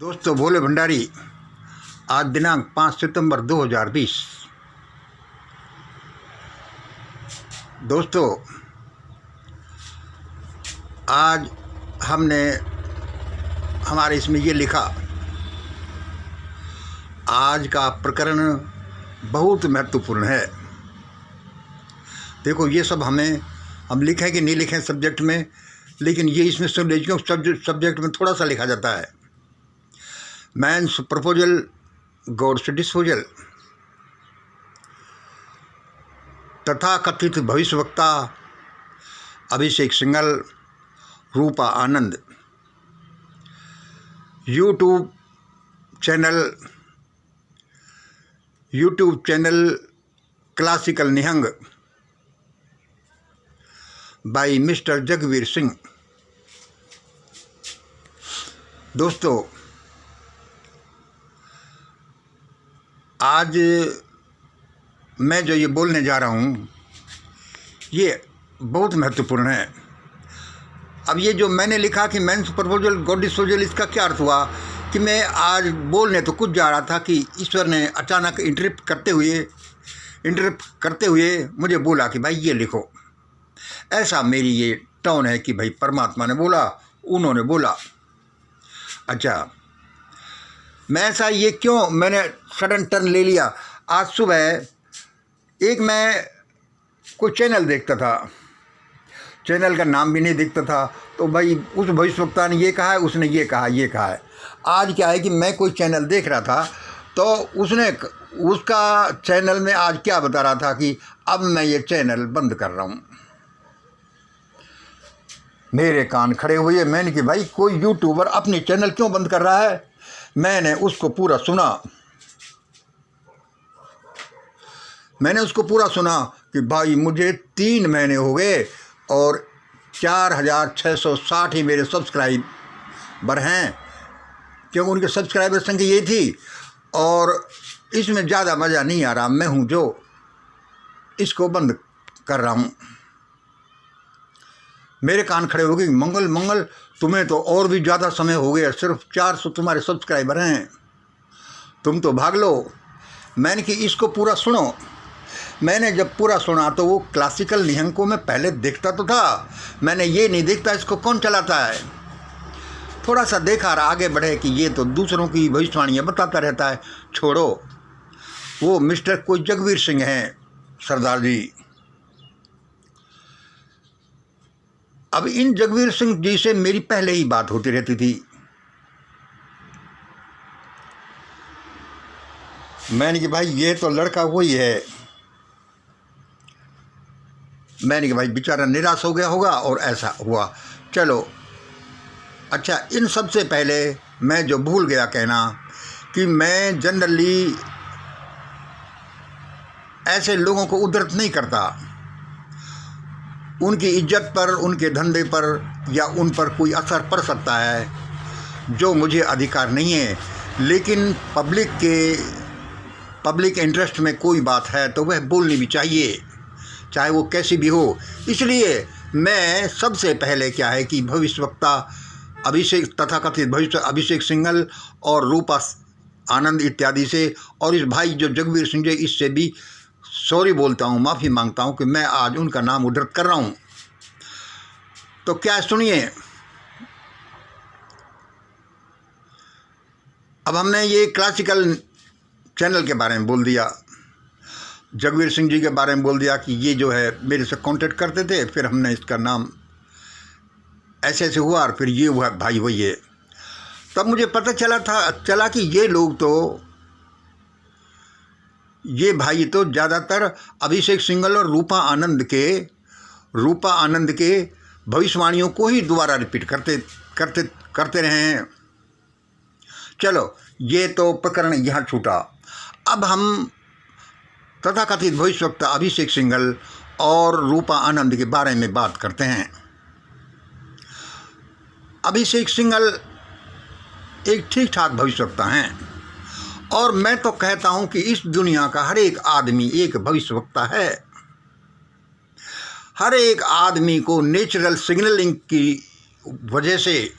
दोस्तों, भोले भंडारी। आज दिनांक 5 सितंबर 2020। दोस्तों, आज हमने हमारे इसमें ये लिखा, आज का प्रकरण बहुत महत्वपूर्ण है। देखो, ये सब हम लिखें कि नहीं लिखें सब्जेक्ट में, लेकिन ये इसमें सब्जेक्ट में थोड़ा सा लिखा जाता है। Man's proposal God's disposal. तथाकथित भविष्यवक्ता Abhishek Singhal, Rupa Anand. YouTube channel classical Nihang by mister Jagveer Singh. दोस्तों, आज मैं जो ये बोलने जा रहा हूँ ये बहुत महत्वपूर्ण है। अब ये जो मैंने लिखा कि मैंस प्रपोजल गॉड डिस्पोजल, इसका क्या अर्थ हुआ कि मैं आज बोलने तो कुछ जा रहा था कि ईश्वर ने अचानक इंटरप्ट करते हुए मुझे बोला कि भाई ये लिखो। ऐसा मेरी ये टोन है कि भाई परमात्मा ने बोला, उन्होंने बोला। अच्छा, मैंने सडन टर्न ले लिया। आज सुबह मैं कोई चैनल देखता था, चैनल का नाम भी नहीं दिखता था, तो भाई उस भविष्यवक्ता ने ये कहा है, उसने ये कहा है। आज क्या है कि मैं कोई चैनल देख रहा था, तो उसका चैनल में आज क्या बता रहा था कि अब मैं ये चैनल बंद कर रहा हूँ। मेरे कान खड़े हुए। मैंने कि भाई कोई यूट्यूबर अपनी चैनल क्यों बंद कर रहा है। मैंने उसको पूरा सुना कि भाई मुझे 3 महीने हो गए और 4660 ही मेरे सब्सक्राइबर हैं, क्योंकि उनके सब्सक्राइबर संख्या ये थी। और इसमें ज़्यादा मज़ा नहीं आ रहा, मैं हूँ जो इसको बंद कर रहा हूँ। मेरे कान खड़े हो गए। मंगल, तुम्हें तो और भी ज़्यादा समय हो गया, सिर्फ 400 तुम्हारे सब्सक्राइबर हैं, तुम तो भाग लो। मैंने कि इसको पूरा सुनो। मैंने जब पूरा सुना तो वो क्लासिकल निहंग को मैं पहले देखता तो था, मैंने ये नहीं देखता इसको कौन चलाता है। थोड़ा सा देखा और आगे बढ़े कि ये तो दूसरों की भविष्यवाणियाँ बताता रहता है। छोड़ो, वो मिस्टर कोई जगवीर सिंह हैं, सरदार जी। अब इन जगवीर सिंह जी से मेरी पहले ही बात होती रहती थी। मैंने कि भाई ये तो लड़का वही है। मैंने कि भाई बेचारा निराश हो गया होगा और ऐसा हुआ। चलो, अच्छा, इन सब से पहले मैं जो भूल गया कहना कि मैं जनरली ऐसे लोगों को उद्धृत नहीं करता। उनकी इज्जत पर, उनके धंधे पर या उन पर कोई असर पड़ सकता है जो मुझे अधिकार नहीं है, लेकिन पब्लिक इंटरेस्ट में कोई बात है तो वह बोलनी भी चाहिए, चाहे वो कैसी भी हो। इसलिए मैं सबसे पहले क्या है कि भविष्यवक्ता तथाकथित भविष्य अभिषेक सिंघल और रूपा आनंद इत्यादि से, और इस भाई जो जगवीर सिंह जी, इससे भी सॉरी बोलता हूँ, माफ़ी मांगता हूँ कि मैं आज उनका नाम उद्धृत कर रहा हूँ। तो क्या सुनिए, अब हमने ये क्लासिकल चैनल के बारे में बोल दिया, जगवीर सिंह जी के बारे में बोल दिया कि ये जो है मेरे से कांटेक्ट करते थे, फिर हमने इसका नाम ऐसे हुआ और फिर ये हुआ भाई वही है। तब मुझे पता चला कि ये भाई तो ज़्यादातर अभिषेक सिंघल और रूपा आनंद के भविष्यवाणियों को ही दोबारा रिपीट करते रहे हैं। चलो, ये तो प्रकरण यहाँ छूटा। अब हम तथाकथित भविष्यवक्ता अभिषेक सिंघल और रूपा आनंद के बारे में बात करते हैं। अभिषेक सिंघल एक ठीक ठाक भविष्यवक्ता हैं, और मैं तो कहता हूं कि इस दुनिया का हर एक आदमी एक भविष्यवक्ता है। हर एक आदमी को नेचुरल सिग्नलिंग की वजह से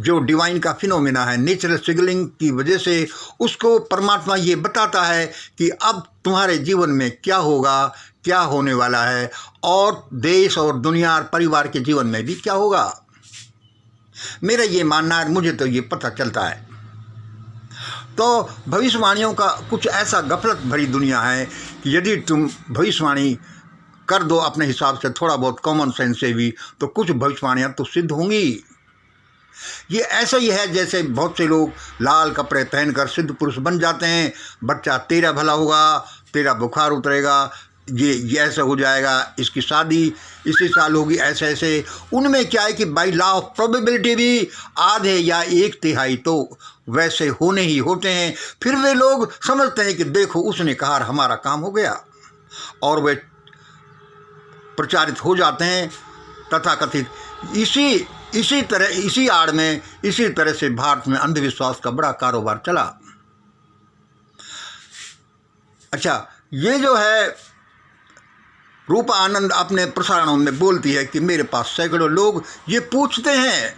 जो डिवाइन का फिनोमेना है, नेचुरल सिग्नलिंग की वजह से उसको परमात्मा ये बताता है कि अब तुम्हारे जीवन में क्या होगा, क्या होने वाला है, और देश और दुनिया और परिवार के जीवन में भी क्या होगा। मेरा ये मानना है, मुझे तो ये पता चलता है। तो भविष्यवाणियों का कुछ ऐसा गफलत भरी दुनिया है कि यदि तुम भविष्यवाणी कर दो अपने हिसाब से, थोड़ा बहुत कॉमन सेंस से भी, तो कुछ भविष्यवाणियाँ तो सिद्ध होंगी। ये ऐसा ही है जैसे बहुत से लोग लाल कपड़े पहनकर सिद्ध पुरुष बन जाते हैं। बच्चा तेरा भला होगा, तेरा बुखार उतरेगा, ये ऐसा हो जाएगा, इसकी शादी इसी साल होगी, ऐसे ऐसे। उनमें क्या है कि बाई लॉ ऑफ प्रोबेबिलिटी भी आधे या 1/3 तो वैसे होने ही होते हैं। फिर वे लोग समझते हैं कि देखो उसने कहा हमारा काम हो गया, और वे प्रचारित हो जाते हैं तथाकथित। इसी आड़ में इसी तरह से भारत में अंधविश्वास का बड़ा कारोबार चला। अच्छा, ये जो है रूपा आनंद अपने प्रसारणों में बोलती है कि मेरे पास सैकड़ों लोग ये पूछते हैं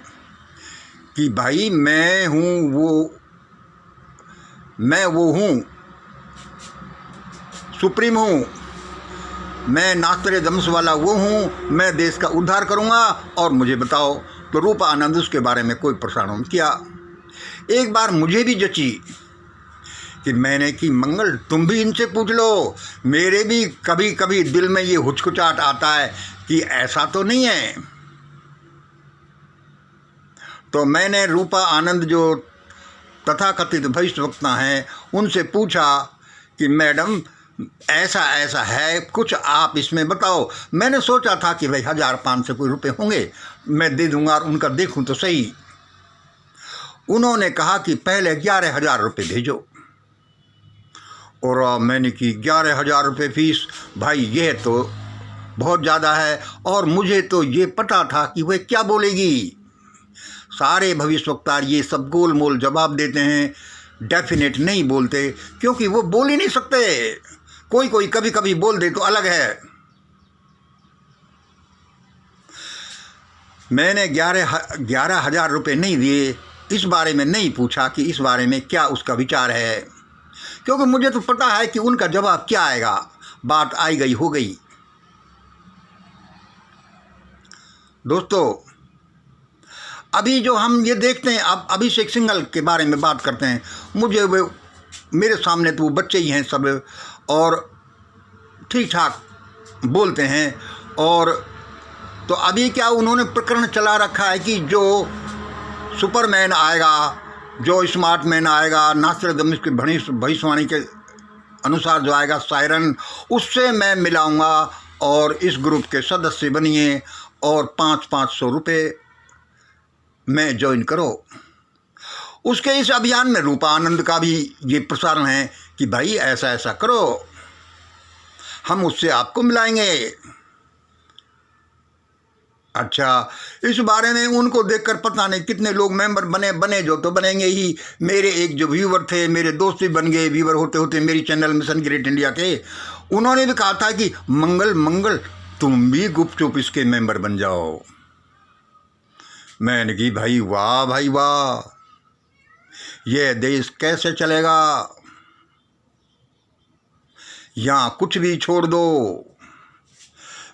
कि भाई मैं वो हूँ, सुप्रीम हूँ, मैं नास्ट्रेडमस वाला वो हूँ, मैं देश का उद्धार करूँगा, और मुझे बताओ। तो रूपा आनंद उसके बारे में कोई प्रसारण किया। एक बार मुझे भी जची कि मैंने कि मंगल तुम भी इनसे पूछ लो, मेरे भी कभी कभी दिल में ये हुचकुचाहट आता है कि ऐसा तो नहीं है। तो मैंने रूपा आनंद जो तथाकथित भविष्यवक्ता हैं उनसे पूछा कि मैडम ऐसा ऐसा है, कुछ आप इसमें बताओ। मैंने सोचा था कि भाई 1500 कोई रुपये होंगे, मैं दे दूंगा और उनका देखूं तो सही। उन्होंने कहा कि पहले 11,000 रुपये भेजो, और मैंने कि 11,000 रुपये फीस, भाई यह तो बहुत ज़्यादा है। और मुझे तो ये पता था कि वह क्या बोलेगी। सारे भविष्यवक्ता ये सब गोल मोल जवाब देते हैं, डेफिनेट नहीं बोलते, क्योंकि वो बोल ही नहीं सकते। कोई कभी कभी बोल दे तो अलग है। मैंने 11,000 रुपये नहीं दिए, इस बारे में नहीं पूछा कि इस बारे में क्या उसका विचार है, क्योंकि मुझे तो पता है कि उनका जवाब क्या आएगा। बात आई गई हो गई। दोस्तों, अभी जो हम ये देखते हैं, अब अभिषेक सिंघल के बारे में बात करते हैं। मुझे वो मेरे सामने तो वो बच्चे ही हैं सब, और ठीक ठाक बोलते हैं। और तो अभी क्या उन्होंने प्रकरण चला रखा है कि जो सुपरमैन आएगा, जो स्मार्ट मैन आएगा, नास्ट्रेडमस की भविष्यवाणी के अनुसार जो आएगा सायरन, उससे मैं मिलाऊंगा और इस ग्रुप के सदस्य बनिए और 500 रुपये में ज्वाइन करो। उसके इस अभियान में रूपा आनंद का भी ये प्रसारण है कि भाई ऐसा ऐसा करो, हम उससे आपको मिलाएंगे। अच्छा, इस बारे में उनको देखकर पता नहीं कितने लोग मेंबर बने जो तो बनेंगे ही। मेरे एक जो व्यूवर थे, मेरे दोस्त भी बन गए व्यूवर होते होते मेरी चैनल मिशन ग्रेट इंडिया के। उन्होंने भी कहा था कि मंगल तुम भी गुपचुप इसके मेंबर बन जाओ। मैंने कि भाई वाह, ये देश कैसे चलेगा। यहाँ कुछ भी छोड़ दो,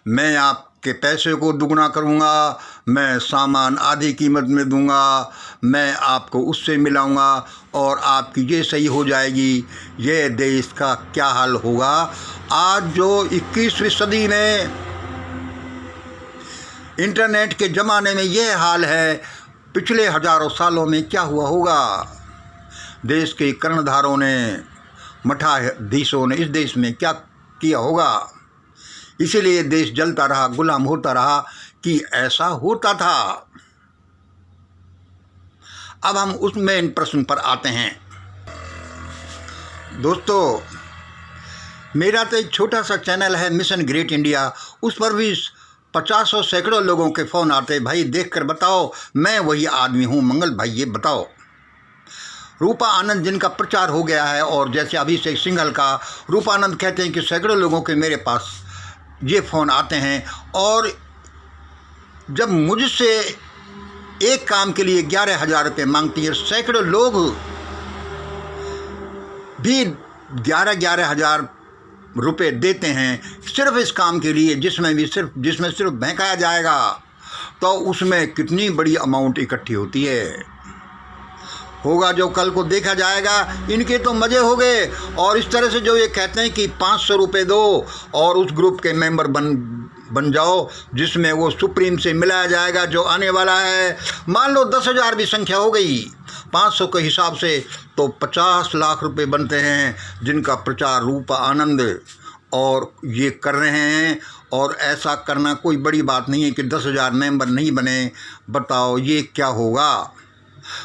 मैं आपके पैसे को दुगना करूँगा, मैं सामान आधी कीमत में दूंगा, मैं आपको उससे मिलाऊंगा और आपकी ये सही हो जाएगी। ये देश का क्या हाल होगा। आज जो 21वीं सदी में इंटरनेट के ज़माने में ये हाल है, पिछले हजारों सालों में क्या हुआ होगा। देश के कर्णधारों ने, मठाधीशों ने इस देश में क्या किया होगा। इसीलिए देश जलता रहा, गुलाम होता रहा कि ऐसा होता था। अब हम उस मेन प्रश्न पर आते हैं। दोस्तों, मेरा तो एक छोटा सा चैनल है मिशन ग्रेट इंडिया, उस पर भी 50 और सैकड़ों लोगों के फ़ोन आते, भाई देखकर बताओ मैं वही आदमी हूँ। मंगल भाई ये बताओ। रूपा आनंद जिनका प्रचार हो गया है, और जैसे अभिषेक सिंघल का, रूपा आनंद कहते हैं कि सैकड़ों लोगों के मेरे पास ये फ़ोन आते हैं, और जब मुझसे एक काम के लिए 11,000 रुपये मांगती है। सैकड़ों लोग भी 11,000 रुपये देते हैं सिर्फ इस काम के लिए, जिसमें सिर्फ बहकाया जाएगा। तो उसमें कितनी बड़ी अमाउंट इकट्ठी होती है। होगा जो कल को देखा जाएगा। इनके तो मज़े हो गए। और इस तरह से जो ये कहते हैं कि 500 रुपये दो और उस ग्रुप के मेंबर बन जाओ, जिसमें वो सुप्रीम से मिलाया जाएगा जो आने वाला है। मान लो 10,000 भी संख्या हो गई 500 के हिसाब से, तो 50 लाख रुपए बनते हैं, जिनका प्रचार रूपा आनंद और ये कर रहे हैं। और ऐसा करना कोई बड़ी बात नहीं है कि 10,000 मेंबर नहीं बने। बताओ ये क्या होगा।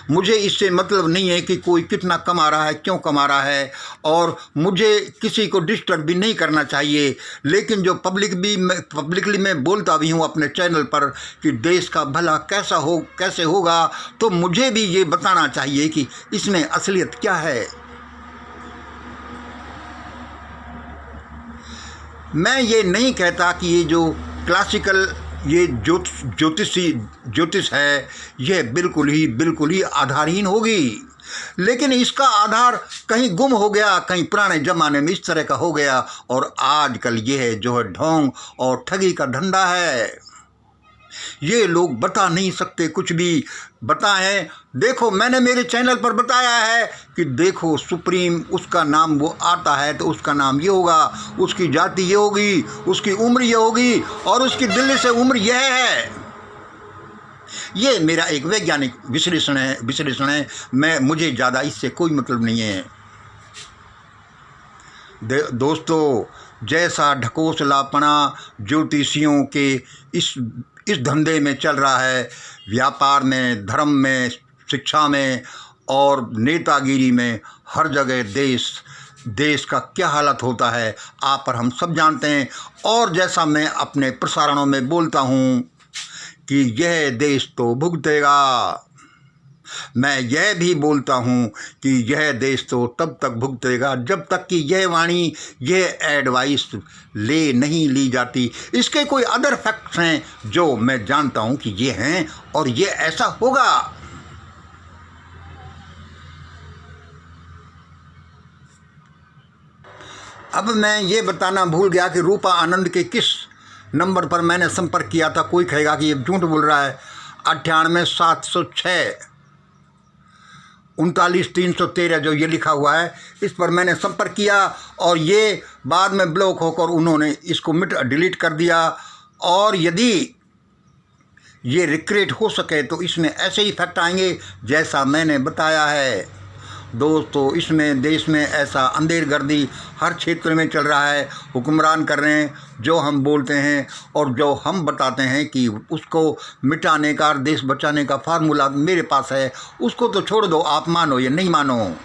मुझे इससे मतलब नहीं है कि कोई कितना कमा रहा है, क्यों कमा रहा है, और मुझे किसी को डिस्टर्ब भी नहीं करना चाहिए। लेकिन जो पब्लिकली मैं बोलता भी हूँ अपने चैनल पर कि देश का भला कैसे होगा, तो मुझे भी ये बताना चाहिए कि इसमें असलियत क्या है। मैं ये नहीं कहता कि ये जो क्लासिकल ये ज्योतिष है यह बिल्कुल ही आधारहीन होगी। लेकिन इसका आधार कहीं गुम हो गया, कहीं पुराने ज़माने में इस तरह का हो गया, और आजकल यह जो है ढोंग और ठगी का धंधा है। ये लोग बता नहीं सकते, कुछ भी बताएं। देखो मैंने मेरे चैनल पर बताया है कि देखो सुप्रीम, उसका नाम वो आता है तो उसका नाम ये होगा, उसकी जाति ये होगी, उसकी उम्र ये होगी, और उसकी दिल्ली से उम्र यह है। ये मेरा एक वैज्ञानिक विश्लेषण है। मुझे ज़्यादा इससे कोई मतलब नहीं है। दोस्तों, जैसा ढकोसलापना ज्योतिषियों के इस धंधे में चल रहा है, व्यापार में, धर्म में, शिक्षा में और नेतागिरी में, हर जगह देश का क्या हालत होता है आप पर हम सब जानते हैं। और जैसा मैं अपने प्रसारणों में बोलता हूँ कि यह देश तो भुगतेगा। मैं यह भी बोलता हूँ कि यह देश तो तब तक भुगतेगा जब तक कि यह वाणी, यह एडवाइस नहीं ली जाती। इसके कोई अदर फैक्ट्स हैं जो मैं जानता हूँ कि ये हैं और ये ऐसा होगा। अब मैं ये बताना भूल गया कि रूपा आनंद के किस नंबर पर मैंने संपर्क किया था। कोई कहेगा कि ये झूठ बोल रहा है। 98,706 39,313 जो ये लिखा हुआ है, इस पर मैंने संपर्क किया और ये बाद में ब्लॉक होकर उन्होंने इसको डिलीट कर दिया। और यदि ये रिक्रिएट हो सके तो इसमें ऐसे ही फैक्ट आएंगे जैसा मैंने बताया है। दोस्तों, इसमें देश में ऐसा अंधेरगर्दी हर क्षेत्र में चल रहा है। हुक्मरान कर रहे हैं जो हम बोलते हैं और जो हम बताते हैं कि उसको मिटाने का, देश बचाने का फार्मूला मेरे पास है, उसको तो छोड़ दो, आप मानो या नहीं मानो,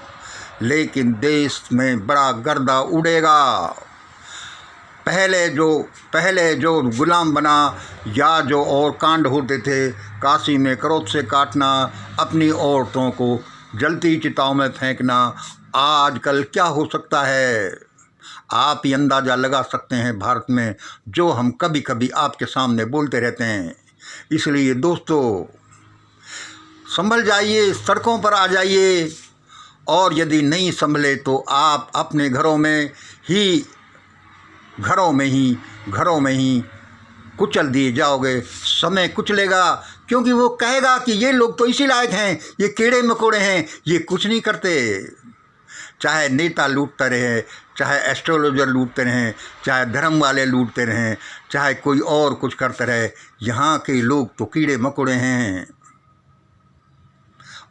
लेकिन देश में बड़ा गर्दा उड़ेगा। पहले जो गुलाम बना या जो और कांड होते थे, काशी में क्रोध से काटना, अपनी औरतों को जलती चिताओं में फेंकना, आजकल क्या हो सकता है आप ही अंदाज़ा लगा सकते हैं भारत में, जो हम कभी कभी आपके सामने बोलते रहते हैं। इसलिए दोस्तों, संभल जाइए, सड़कों पर आ जाइए, और यदि नहीं संभले तो आप अपने घरों में ही कुचल दिए जाओगे। समय कुचलेगा, क्योंकि वो कहेगा कि ये लोग तो इसी लायक हैं, ये कीड़े मकोड़े हैं, ये कुछ नहीं करते। चाहे नेता लूटते रहे, चाहे एस्ट्रोलॉजर लूटते रहें, चाहे धर्म वाले लूटते रहें, चाहे कोई और कुछ करते रहे, यहाँ के लोग तो कीड़े मकोड़े हैं।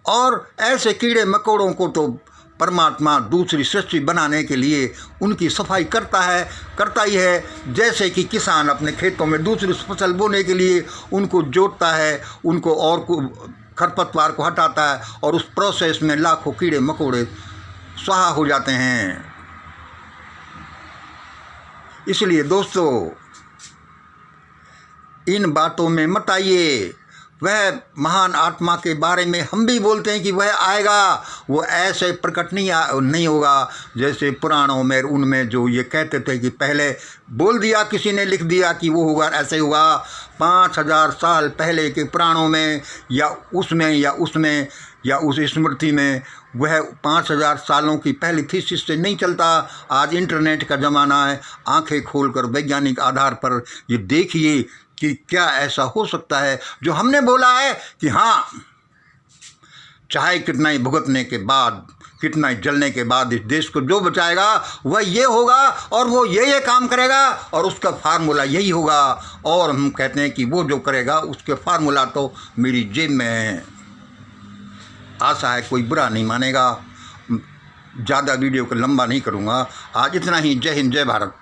और ऐसे कीड़े मकोड़ों को तो परमात्मा दूसरी सृष्टि बनाने के लिए उनकी सफाई करता ही है। जैसे कि किसान अपने खेतों में दूसरी फसल बोने के लिए उनको जोतता है, उनको और खरपतवार को हटाता है, और उस प्रोसेस में लाखों कीड़े मकोड़े स्वाहा हो जाते हैं। इसलिए दोस्तों, इन बातों में मत आइए। वह महान आत्मा के बारे में हम भी बोलते हैं कि वह आएगा, वो ऐसे प्रकट नहीं होगा जैसे पुराणों में उनमें जो ये कहते थे कि पहले बोल दिया, किसी ने लिख दिया कि वो होगा, ऐसे होगा। 5000 साल पहले के पुराणों में या उसमें या उस स्मृति में वह 5000 सालों की पहली थीसिस से नहीं चलता। आज इंटरनेट का ज़माना है, आंखें खोलकर वैज्ञानिक आधार पर ये देखिए कि क्या ऐसा हो सकता है जो हमने बोला है कि हाँ, चाहे कितना ही भुगतने के बाद, कितना ही जलने के बाद इस देश को जो बचाएगा वह ये होगा और वो ये काम करेगा और उसका फार्मूला यही होगा। और हम कहते हैं कि वो जो करेगा उसके फार्मूला तो मेरी जेब में है। आशा है कोई बुरा नहीं मानेगा। ज़्यादा वीडियो को लंबा नहीं करूँगा। आज इतना ही। जय हिंद, जय भारत।